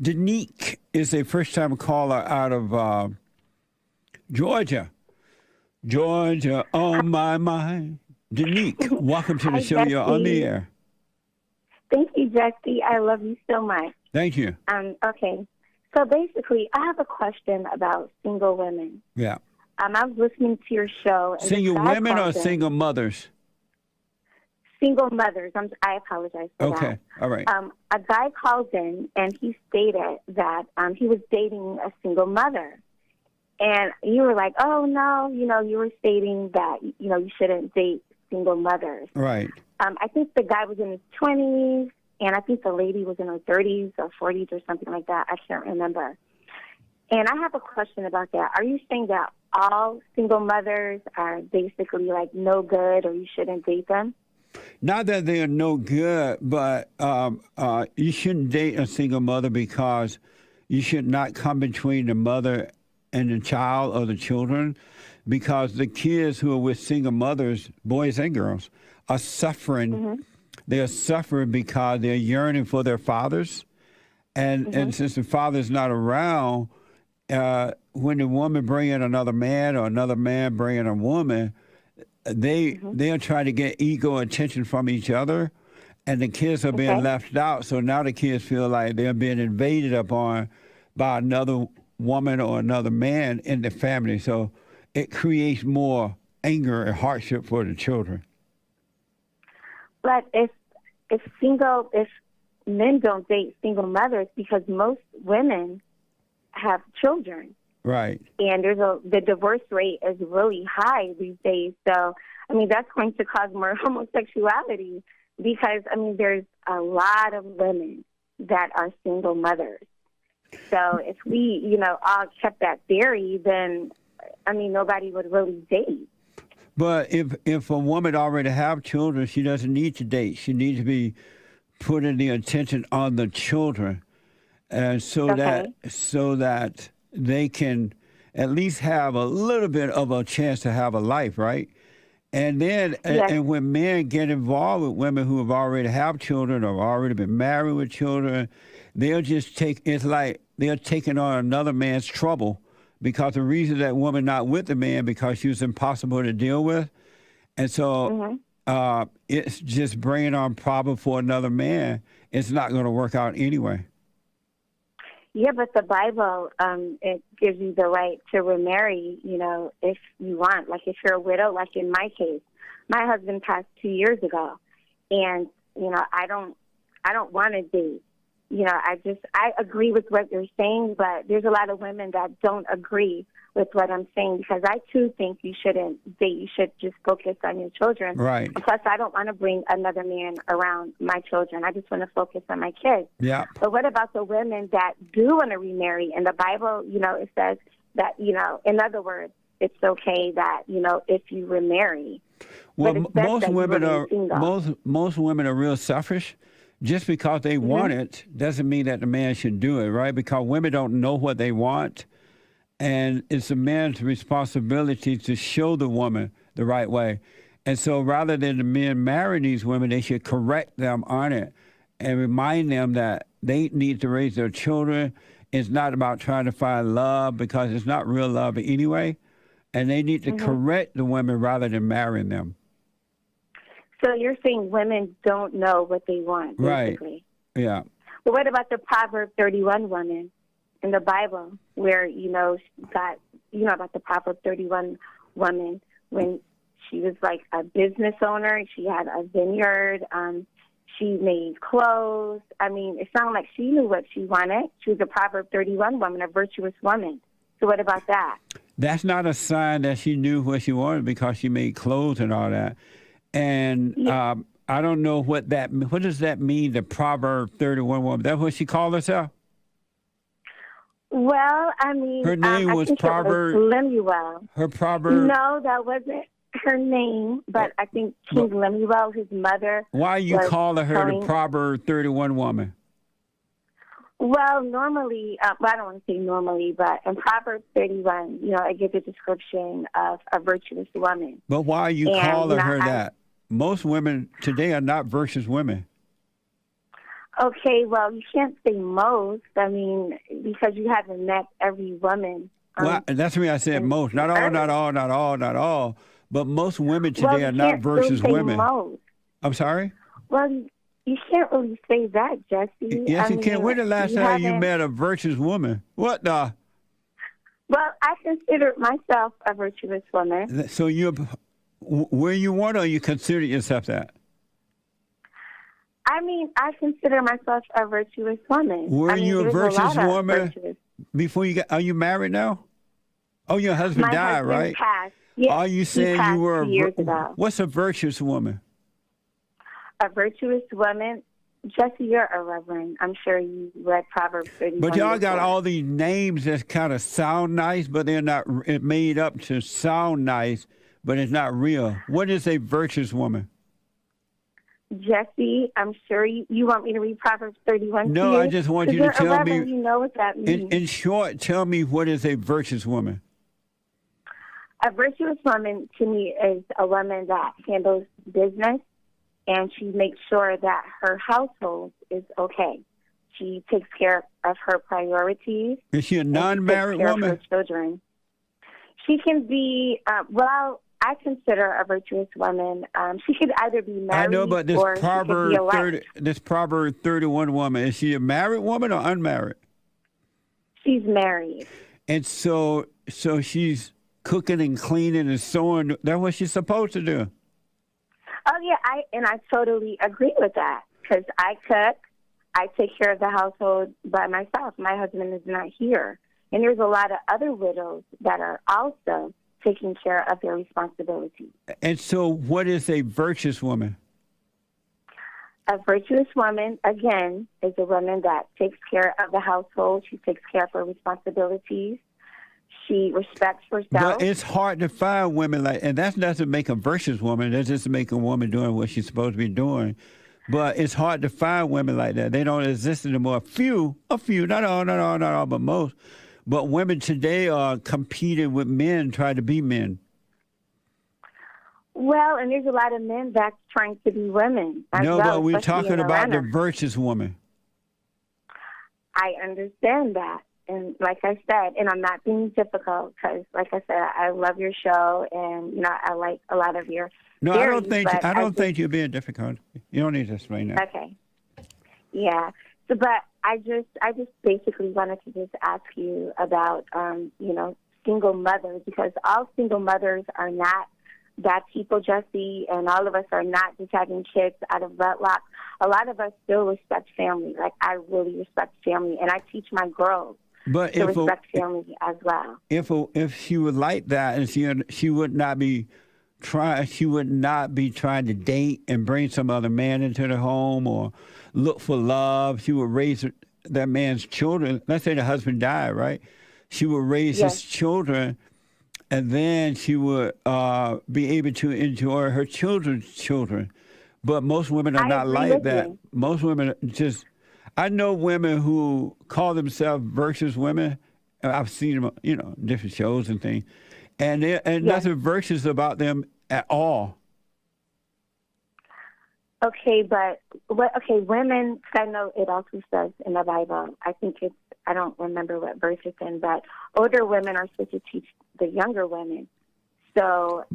Danique is a first-time caller out of Georgia. Georgia on my mind. Danique, welcome to the Hi, show. You're on the Jesse. air. Thank you, Jesse. I love you so much. Thank you. Okay. So basically, I have a question about single women. Yeah. I was listening to your show. And Single this guy women or called in. single mothers? Single mothers. I apologize for that. Okay. All right. A guy called in, and he stated that he was dating a single mother. And you were like, oh, no, you were stating that, you shouldn't date single mothers. Right. I think the guy was in his 20s, and I think the lady was in her 30s or 40s or something like that. I can't remember. And I have a question about that. Are you saying that all single mothers are basically like no good or you shouldn't date them? Not that they are no good, but you shouldn't date a single mother because you should not come between the mother and the child or the children, because the kids who are with single mothers, boys and girls, are suffering. Mm-hmm. They are suffering because they're yearning for their fathers. And since the father's not around, when the woman bring in another man or another man bring in a woman, they're trying to get ego attention from each other, and the kids are being left out. So now the kids feel like they're being invaded upon by another woman or another man in the family. So it creates more anger and hardship for the children. But if men don't date single mothers, because most women have children. Right. And the divorce rate is really high these days. So, that's going to cause more homosexuality because, there's a lot of women that are single mothers. So if we, all kept that theory, then, nobody would really date. But if a woman already have children, she doesn't need to date. She needs to be putting the attention on the children, and so that they can at least have a little bit of a chance to have a life, right? And then, and when men get involved with women who have already have children or already been married with children, they'll just it's like they're taking on another man's trouble, because the reason that woman not with the man because she was impossible to deal with. And so it's just bringing on problem for another man. It's not going to work out anyway. Yeah, but the Bible, it gives you the right to remarry, if you want. Like if you're a widow, like in my case, my husband passed 2 years ago, and I don't want to date. I agree with what you're saying, but there's a lot of women that don't agree with what I'm saying, because I too think you shouldn't date. You should just focus on your children. Right. Plus, I don't want to bring another man around my children. I just want to focus on my kids. Yeah. But what about the women that do want to remarry? In the Bible, it says that, in other words, it's okay that, if you remarry. Well, most women are real selfish. Just because they want it doesn't mean that the man should do it, right? Because women don't know what they want, and it's a man's responsibility to show the woman the right way. And so rather than the men marry these women, they should correct them on it and remind them that they need to raise their children. It's not about trying to find love, because it's not real love anyway. And they need to correct the women rather than marrying them. So you're saying women don't know what they want, basically. Right. Yeah. But what about the Proverb 31 woman in the Bible, where, about the Proverb 31 woman, when she was like a business owner, she had a vineyard, she made clothes. It sounded like she knew what she wanted. She was a Proverb 31 woman, a virtuous woman. So what about that? That's not a sign that she knew what she wanted, because she made clothes and all that. And I don't know what does that mean, the Proverb 31 woman? That's what she called herself? Well, her name was Proverb. Lemuel. Her Proverb. No, that wasn't her name, but I think King Lemuel, his mother. Why are you calling her the Proverb 31 woman? Well, normally, I don't want to say normally, but in Proverbs 31, it gives a description of a virtuous woman. But why are you calling her that? Most women today are not virtuous women. Okay, well, you can't say most. I mean, because you haven't met every woman. Well, that's me. I said most. Not all, not all, not all, not all. But most women Well, today you are not can't still virtuous say women. most. I'm sorry? Well, you can't really say that, Jesse. Yes, I you can. mean, When the last you time you haven't. met a virtuous woman? What the? Well, I consider myself a virtuous woman. So you're where you want, or you consider yourself that? I mean, I consider myself a virtuous woman. Were I mean, you a there's a virtuous lot of woman virtuous. before you got? Are you married now? Oh, your husband My died, husband right? passed. Yeah, Are you he saying you passed were 2 years ago. what's a virtuous woman? A virtuous woman. Jesse, you're a reverend. I'm sure you read Proverbs 31. But y'all got before. all these names that kind of sound nice, but they're not made up to sound nice, but it's not real. What is a virtuous woman? Jesse, I'm sure you want me to read Proverbs 31 to No, you? I just want you to You're a tell reverend, me. you know what that means. In short, tell me what is a virtuous woman? A virtuous woman to me is a woman that handles business and she makes sure that her household is okay. She takes care of her priorities. Is she a non-married Takes care woman? of her children. She can be, I consider a virtuous woman. She could either be married I know, but or she could be a wife. This Proverb 31 woman, is she a married woman or unmarried? She's married. And so she's cooking and cleaning and sewing. That's what she's supposed to do. Oh, yeah, I totally agree with that because I cook. I take care of the household by myself. My husband is not here. And there's a lot of other widows that are also taking care of their responsibilities. And so what is a virtuous woman? A virtuous woman, again, is a woman that takes care of the household. She takes care of her responsibilities. She respects herself. But it's hard to find women like, and that doesn't make a virtuous woman. That just make a woman doing what she's supposed to be doing. But it's hard to find women like that. They don't exist anymore. A few, not all, but most. But women today are competing with men, trying to be men. Well, and there's a lot of men that's trying to be women. No, well, but we're especially talking in about the Atlanta. virtuous woman. I understand that. And like I said, and I'm not being difficult because, like I said, I love your show and, I like a lot of your No, theories, I don't think you're being difficult. You don't need to explain that. Okay. Yeah. So, but I just basically wanted to just ask you about, single mothers because all single mothers are not bad people, Jesse, and all of us are not just having kids out of wedlock. A lot of us still respect family. Like, I really respect family, and I teach my girls to respect family as well. If she was like that, and she would not be trying to date and bring some other man into the home or look for love. She would raise that man's children. Let's say the husband died, right? She would raise his children, and then she would be able to enjoy her children's children. But most women are not like that. Most women just... I know women who call themselves virtuous women. I've seen them, different shows and things. And nothing virtuous about them at all. Okay, women, because I know it also says in the Bible, I don't remember what verse it's in, but older women are supposed to teach the younger women. So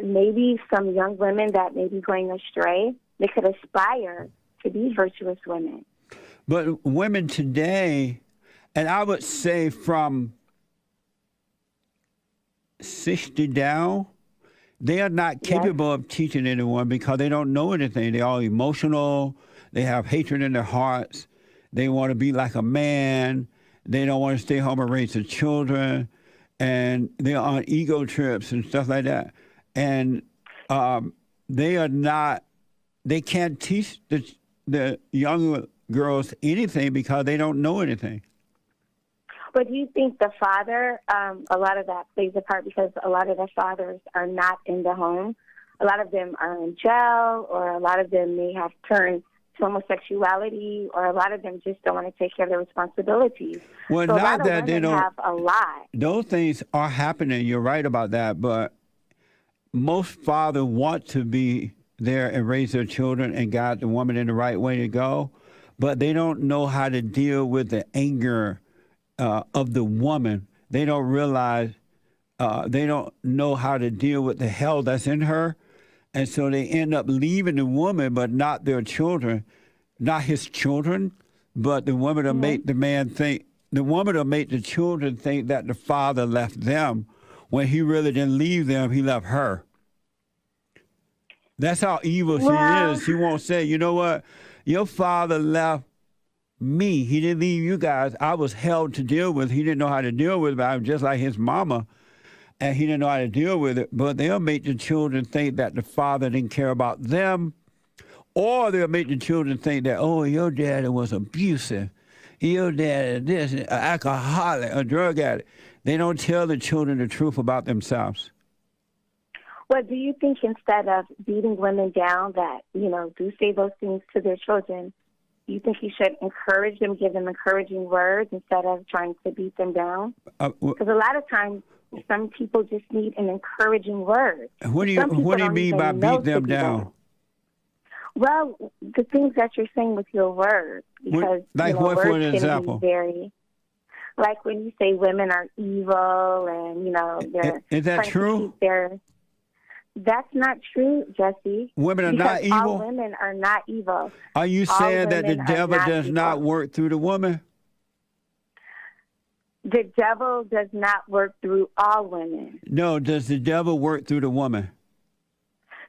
maybe some young women that may be going astray, they could aspire to be virtuous women. But women today, and I would say from 60 down, they are not capable of teaching anyone because they don't know anything. They're all emotional. They have hatred in their hearts. They want to be like a man. They don't want to stay home and raise their children. And they're on ego trips and stuff like that. And they can't teach the younger girls anything because they don't know anything. But do you think the father, a lot of that plays a part because a lot of the fathers are not in the home? A lot of them are in jail, or a lot of them may have turned to homosexuality, or a lot of them just don't want to take care of their responsibilities. Well, so not that they don't have a lot. Those things are happening. You're right about that. But most fathers want to be there and raise their children and guide the woman in the right way to go. but they don't know how to deal with the anger of the woman. They don't realize, they don't know how to deal with the hell that's in her. And so they end up leaving the woman, but not their children, not his children, but the woman will make the man think, the woman will make the children think that the father left them when he really didn't leave them, he left her. That's how evil she is. She won't say, you know what, your father left me. He didn't leave you guys. I was hell to deal with. He didn't know how to deal with it. I was just like his mama, and he didn't know how to deal with it. But they'll make the children think that the father didn't care about them, or they'll make the children think that, oh, your daddy was abusive. Your daddy this, an alcoholic, a drug addict. They don't tell the children the truth about themselves. Well, do you think instead of beating women down that, do say those things to their children, you think you should encourage them, give them encouraging words instead of trying to beat them down? Because a lot of times, some people just need an encouraging word. What do you mean by beat them down? Well, the things that you're saying with your words, because like what, words for an example? Can be very, like when you say women are evil and they're is that true? That's not true, Jesse. Women are not evil? All women are not evil. Are you saying that the devil does not work through the woman? The devil does not work through all women. No, does the devil work through the woman?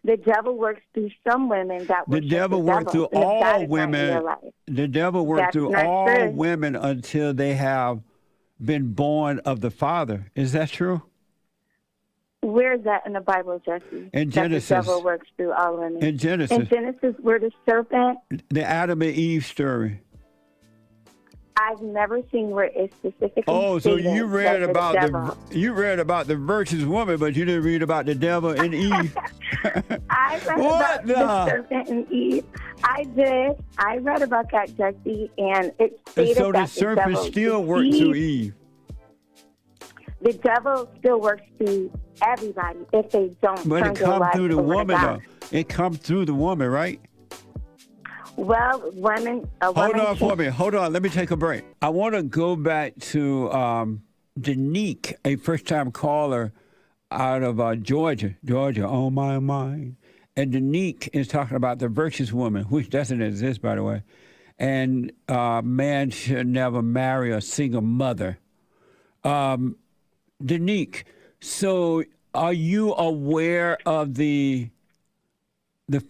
The devil works through some women that the devil works through all women. The devil works through all women until they have been born of the Father. Is that true? Where is that in the Bible, Jesse? In Genesis. That the devil works through all women. In Genesis. In Genesis, where the serpent. The Adam and Eve story. I've never seen where it specifically. Oh, so you read about the virtuous woman, but you didn't read about the devil and Eve. I read about the serpent and Eve. I did. I read about that, Jesse, and it stated so that the serpent still works through Eve. The devil still works through everybody if they don't. But it comes through the woman, though. It comes through the woman, right? Well, women. Hold on for me. Hold on. Let me take a break. I want to go back to Danique, a first-time caller out of Georgia, on my mind. And Danique is talking about the virtuous woman, which doesn't exist, by the way. And man should never marry a single mother. Danique, so are you aware of the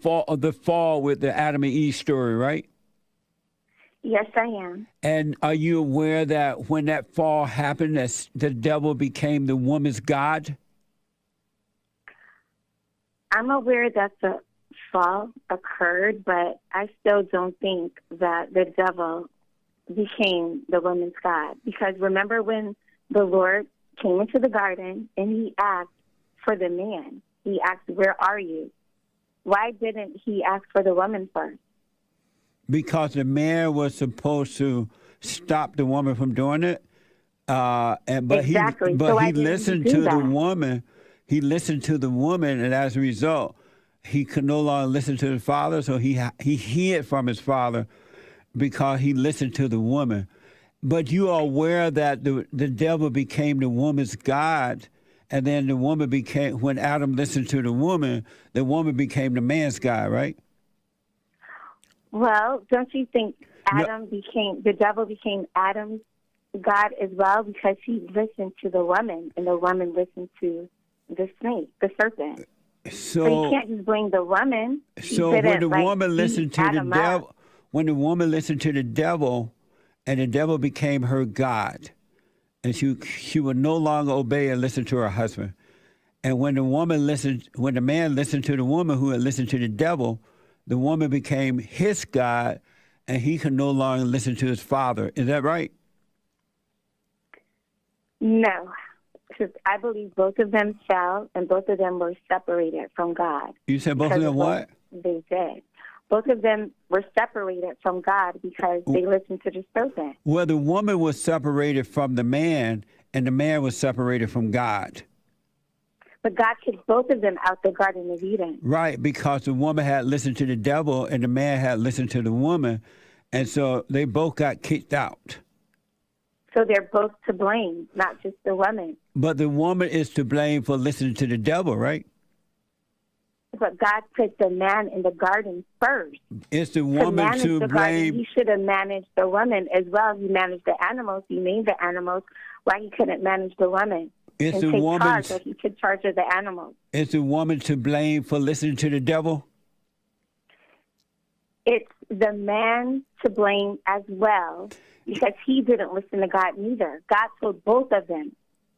fall with the Adam and Eve story, right? Yes, I am. And are you aware that when that fall happened, that the devil became the woman's god? I'm aware that the fall occurred, but I still don't think that the devil became the woman's god. Because remember when the Lord came into the garden and he asked for the man. He asked, "Where are you?" Why didn't he ask for the woman first? Because the man was supposed to stop the woman from doing it. But exactly. he listened to the woman. He listened to the woman, and as a result, he could no longer listen to his father, so he hid from his father because he listened to the woman. But you are aware that the devil became the woman's god, and then the woman became, when Adam listened to the woman became the man's god, right? Well, don't you think the devil became Adam's god as well, because he listened to the woman and the woman listened to the snake, the serpent. So you can't just blame the woman. So when the woman listened to the devil, and the devil became her god, and she would no longer obey and listen to her husband. And when the man listened to the woman who had listened to the devil, the woman became his god, and he could no longer listen to his father. Is that right? No, because I believe both of them fell, and both of them were separated from God. You said both of them what? They did. Both of them were separated from God because they listened to the serpent. Well, the woman was separated from the man, and the man was separated from God. But God kicked both of them out the Garden of Eden. Right, because the woman had listened to the devil, and the man had listened to the woman, And so they both got kicked out. So they're both to blame, not just the woman. But the woman is to blame for listening to the devil, right? But God put the man in the garden first. It's the woman to the blame. Garden, he should have managed the woman as well. He managed the animals. He named the animals. Why he couldn't manage the woman? It's and the take woman. charge, like he took charge of the animals. Is the woman to blame for listening to the devil? It's the man to blame as well because he didn't listen to God neither. God told both of them.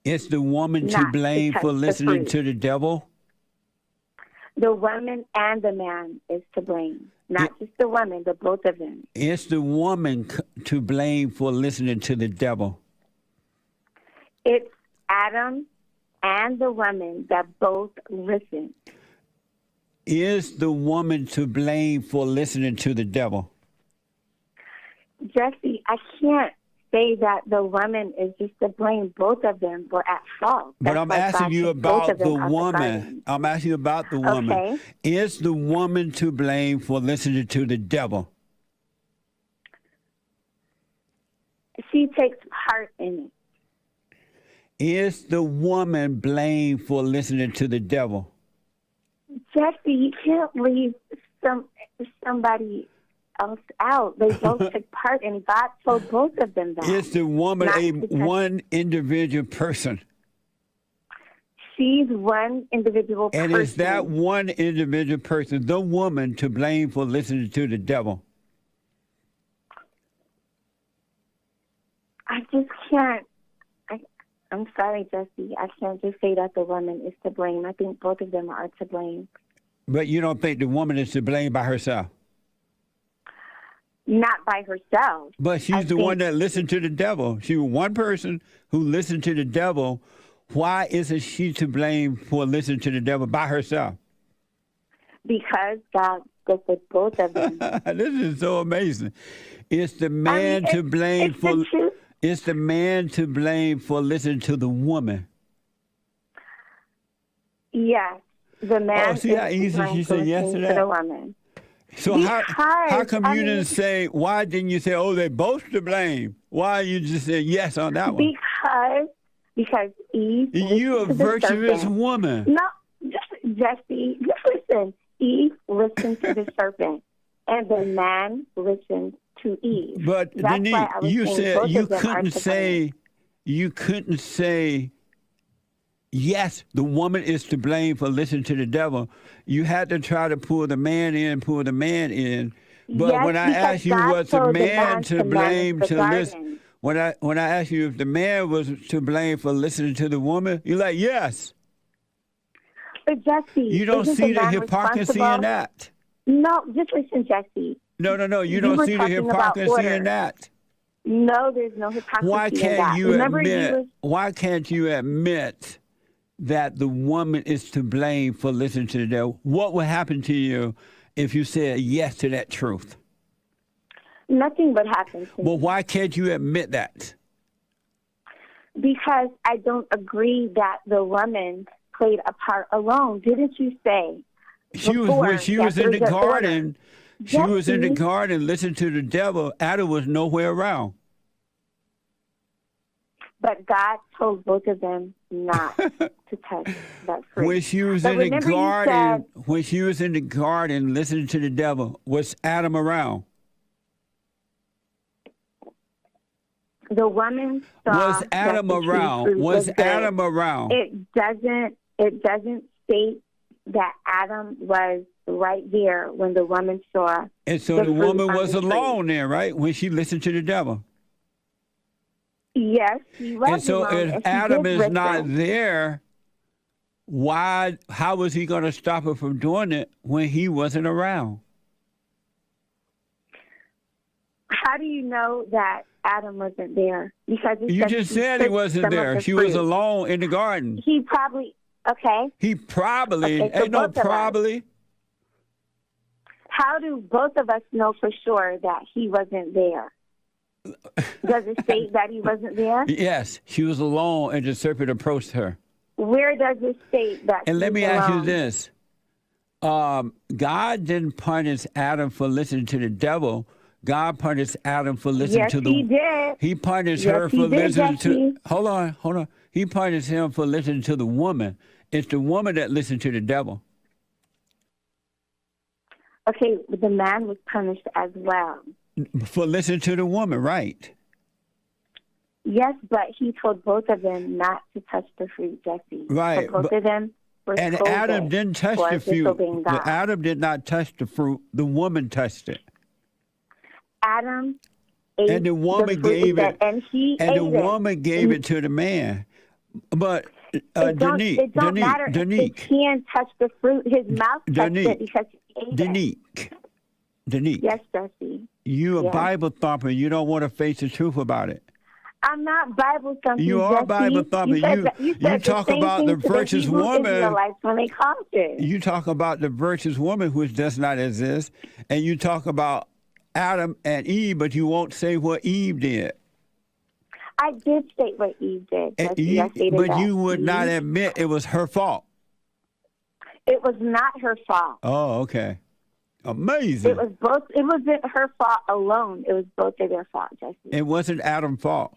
It's the woman to Not blame to for touch the listening fruit. to the devil? The woman and the man is to blame. Not just the woman, but both of them. It's the woman to blame for listening to the devil. It's Adam and the woman that both listen. Is the woman to blame for listening to the devil? Jesse, I can't say that the woman is just to blame. Both of them were at fault. But That's I'm why asking God you took both about of them the out woman. garden. I'm asking you about the woman. Okay. Is the woman to blame for listening to the devil? She takes part in it. Is the woman blamed for listening to the devil? Jesse, you can't leave somebody else out. They both took part, and God told both of them that. Is the woman Not a because- one individual person? She's one individual And person. is that one individual person, the woman, to blame for listening to the devil? I just can't. I'm sorry, Jesse. I can't just say that the woman is to blame. I think both of them are to blame. But you don't think the woman is to blame by herself? Not by herself. But she's the one that listened to the devil. She was one person who listened to the devil. Why isn't she to blame for listening to the devil by herself? Because God gifted both of them. This is so amazing. It's the man to blame it's for. the truth. It's the man to blame for listening to the woman. Yes, the man. Oh, see how easy she said yes to that? the woman. So how come you didn't say, why didn't you say, oh, they're both to blame? Why you just said yes on that one? Because Eve. You a listened to the virtuous serpent. woman. No, Jesse, just listen. Eve listened to the serpent, and the man listened to Eve. But That's Denise, why I was you saying said both you of them are couldn't to say, blame. you couldn't say, yes, the woman is to blame for listening to the devil. You had to try to pull the man in. But Yes, when I because asked you, God was the told the man man to to blame manage the to listen? garden. When I asked you if the man was to blame for listening to the woman, you're like, yes. But Jesse, You don't isn't see the man hypocrisy in responsible? that. No, just listen, Jesse. No. You You don't were see the talking about hypocrisy order. in that. No, there's no hypocrisy Why in that. can't you Remember admit? Why can't you admit that the woman is to blame for listening to the devil? What would happen to you if you said yes to that truth? Nothing would happen to me. Well, why can't you admit that? Because I don't agree that the woman played a part alone. Didn't you say? When she was in the garden, she Yes, was in the see? garden listening to the devil. Adam was nowhere around. But God told both of them not to touch that fruit. When she was But in the remember you garden, said- when she was in the garden listening to the devil, was Adam around? The woman saw Was Adam that the tree around? fruit Was good. Adam around? It doesn't state that Adam was right there when the woman saw. And so the fruit woman on was the tree. alone there, right? When she listened to the devil. Yes, he was And so alone, and if she Adam did is not listen. there, how was he going to stop her from doing it when he wasn't around? How do you know that Adam wasn't there? Because it You says just he said he took wasn't some of there. the She was fruit. alone in the garden. He probably, okay. He probably, Okay, so ain't no both of us. probably. How do both of us know for sure that he wasn't there? Does it state that he wasn't there? Yes, she was alone and the serpent approached her. Where does it state that And let he's me ask you alone? this. God didn't punish Adam for listening to the devil. God punished Adam for listening Yes, to the. he did. He punished Yes, her he for did, listening to. Jesse. Hold on. He punished him for listening to the woman. It's the woman that listened to the devil. Okay, but the man was punished as well. For listening to the woman, right? Yes, but he told both of them not to touch the fruit, Jesse. Right. So both of them were And scolded Adam didn't touch for the fruit. disobeying God. Adam did not touch the fruit. The woman touched it. Adam ate And the woman fruit gave it. and he And ate the woman gave it to the man. But it don't matter if Danique, his hand touched the fruit. His mouth touched it because he ate it. Danique. Yes, Jesse. You a Yes. Bible thumper. You don't want to face the truth about it. I'm not Bible thumping. You are Jesse. Bible thumping. You said talk the same about thing the to virtuous Hebrew woman. Israelites when they conquered. You talk about the virtuous woman which does not exist, and you talk about Adam and Eve, but you won't say what Eve did. I did state what Eve did. Jesse. You would not admit it was her fault. It was not her fault. Oh, okay. Amazing. It was both. It wasn't her fault alone. It was both of their fault, Jesse. It wasn't Adam's fault.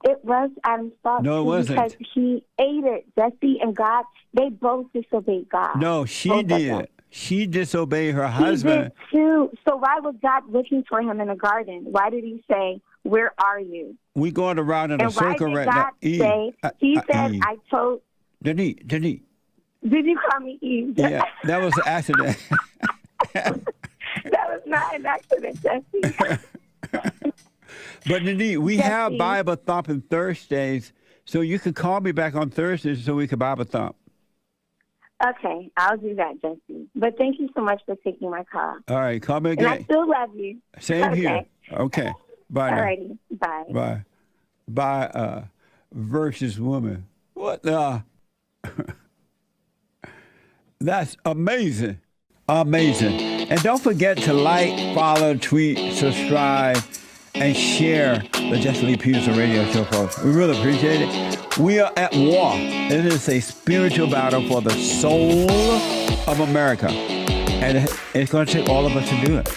It was Adam's fault. No, it wasn't. Because he ate it, Jesse and God. They both disobeyed God. No, she did. She disobeyed her husband. He did too. So why was God looking for him in the garden? Why did he say, "Where are you"? We going around in a circle right now. He said, Eve. "I told." Danique. Did you call me Eve? Yeah, that was an accident. That was not an accident, Jesse. But Danique, we have Bible thumping Thursdays, so you can call me back on Thursdays so we can Bible thump. Okay, I'll do that, Jesse. But thank you so much for taking my call. All right, call me again. And I still love you. Same here. Okay, bye. All righty, bye. Bye. Bye, versus woman. What the? That's amazing. Amazing. And don't forget to like, follow, tweet, subscribe, and share the JLP Peterson radio show, folks. We really appreciate it. We are at war. It is a spiritual battle for the soul of America. And it's going to take all of us to do it.